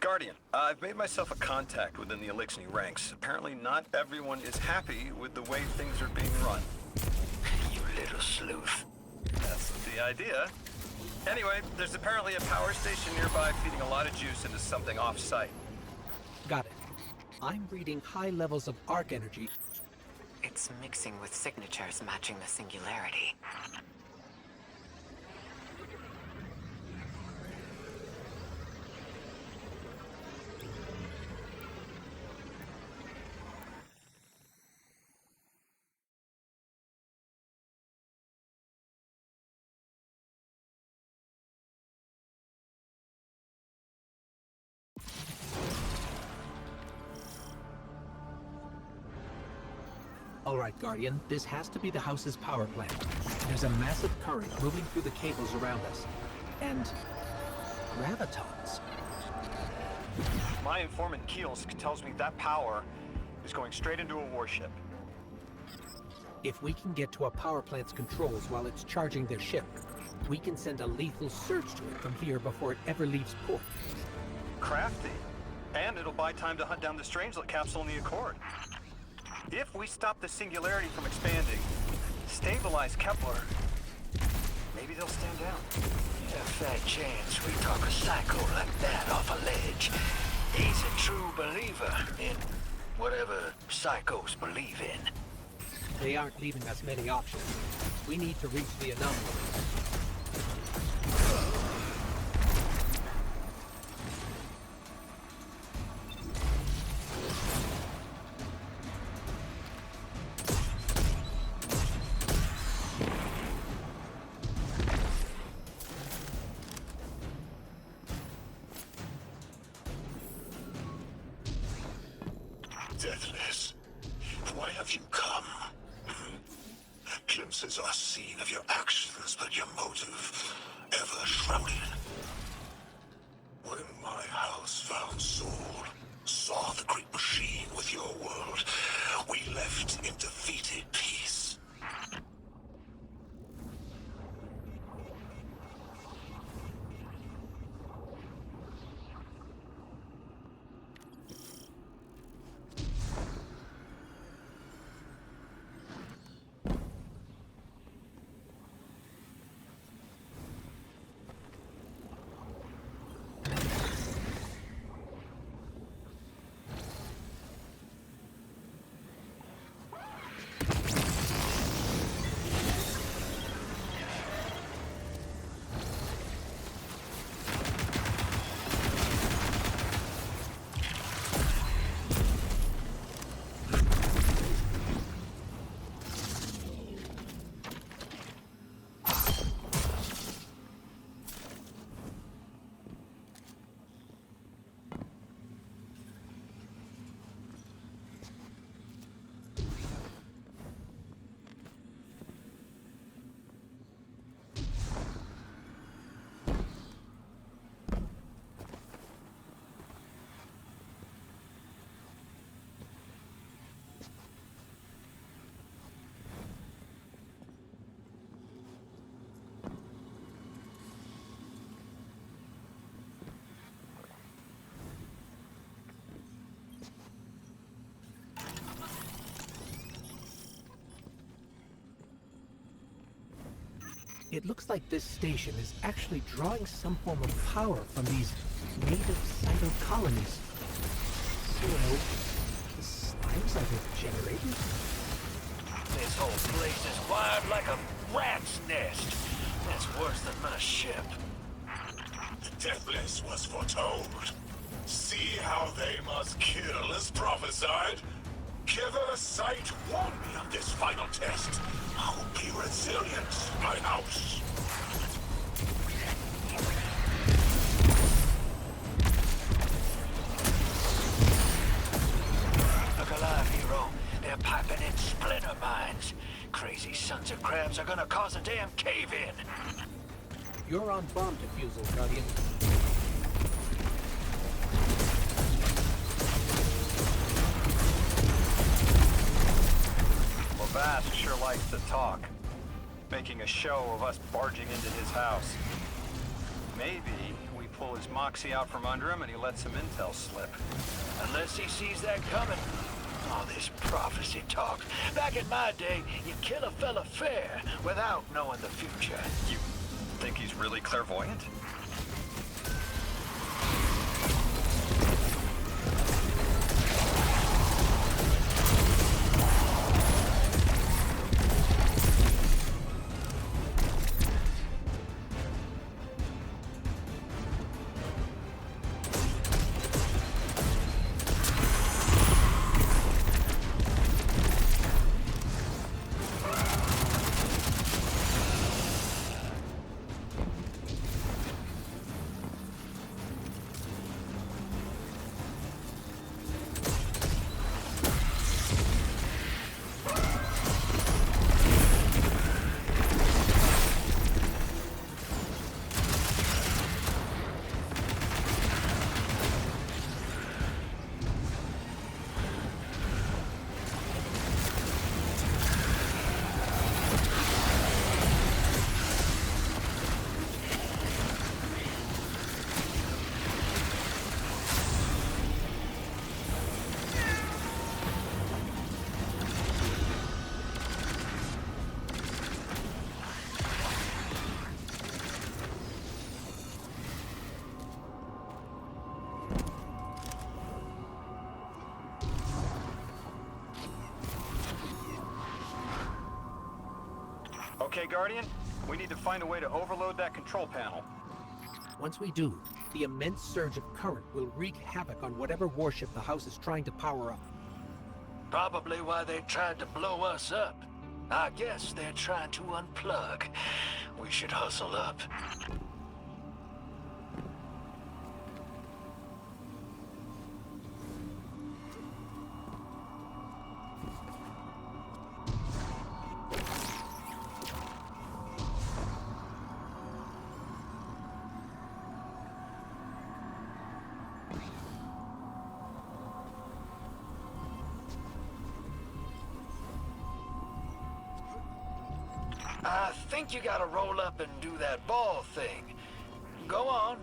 Guardian, I've made myself a contact within the Elixni ranks. Apparently not everyone is happy with the way things are being run. You little sleuth. That's the idea. Anyway, there's apparently a power station nearby feeding a lot of juice into something off-site. Got it. I'm reading high levels of arc energy. It's mixing with signatures matching the singularity. All right, Guardian, this has to be the house's power plant. There's a massive current moving through the cables around us. And gravitons. My informant Kielsk tells me that power is going straight into a warship. If we can get to a power plant's controls while it's charging their ship, we can send a lethal surge to it from here before it ever leaves port. Crafty. And it'll buy time to hunt down the Strangelet capsule in the Accord. If we stop the singularity from expanding, stabilize Kepler, maybe they'll stand down. A fat chance we talk a psycho like that off a ledge. He's a true believer in whatever psychos believe in. They aren't leaving us many options. We need to reach the anomaly. Deathless, why have you come? Glimpses are seen of your actions, but your motive ever shrouded. When my house found Soul, saw the great machine with your world, we left in defeated peace. It looks like this station is actually drawing some form of power from these native cyto colonies. So, the slimes are the generators? This whole place is wired like a rat's nest. That's worse than my ship. The Deathless was foretold. See how they must kill as prophesied. Giver Sight warned me of this final test. I'll be resilient, my house. Look alive, hero. They're piping in splinter mines. Crazy sons of crabs are gonna cause a damn cave-in. You're on bomb defusal, Guardian. Bass sure likes to talk, making a show of us barging into his house. Maybe we pull his moxie out from under him and he lets some intel slip. Unless he sees that coming. All this prophecy talk. Back in my day, you kill a fella fair without knowing the future. You think he's really clairvoyant? Okay, Guardian, we need to find a way to overload that control panel. Once we do, the immense surge of current will wreak havoc on whatever warship the house is trying to power up. Probably why they tried to blow us up. I guess they're trying to unplug. We should hustle up. I think you gotta roll up and do that ball thing. Go on.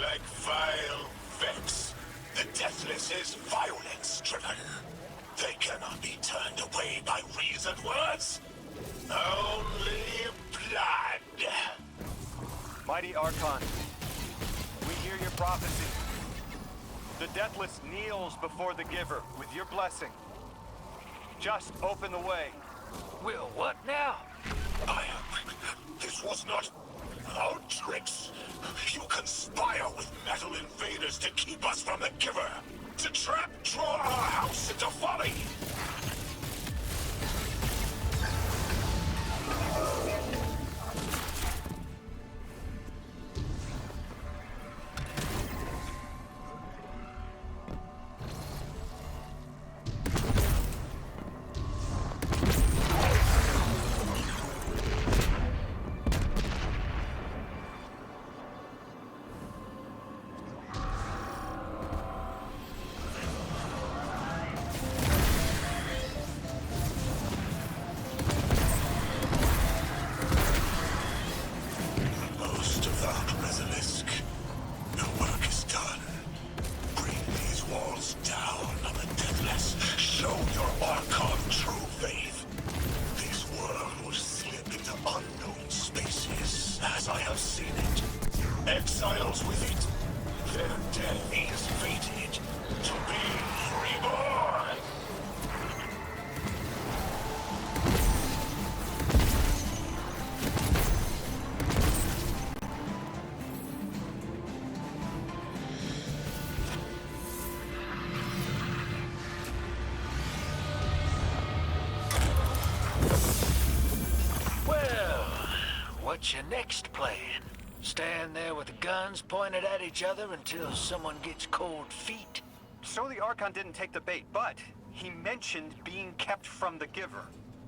Like vile Vex, the Deathless is violence-driven. They cannot be turned away by reasoned words. Only blood. Mighty Archon, we hear your prophecy. The Deathless kneels before the Giver with your blessing. Just open the way. Will what now? This was not our tricks. You conspire with metal invaders to keep us from the Giver. To draw our house into folly. Exiles with it. Their death is fated to be reborn. Well, what's your next plan? Stand there with the guns pointed at each other until someone gets cold feet? So the Archon didn't take the bait, but he mentioned being kept from the Giver.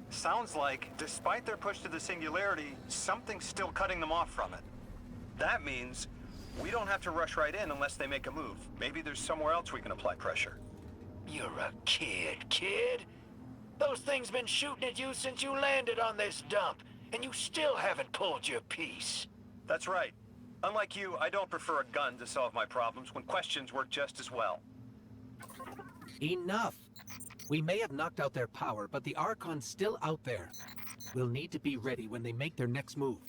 Sounds like, despite their push to the singularity, something's still cutting them off from it. That means we don't have to rush right in unless they make a move. Maybe there's somewhere else we can apply pressure. You're a kid. Those things been shooting at you since you landed on this dump, and you still haven't pulled your piece. That's right. Unlike you, I don't prefer a gun to solve my problems when questions work just as well. Enough! We may have knocked out their power, but the Archon's still out there. We'll need to be ready when they make their next move.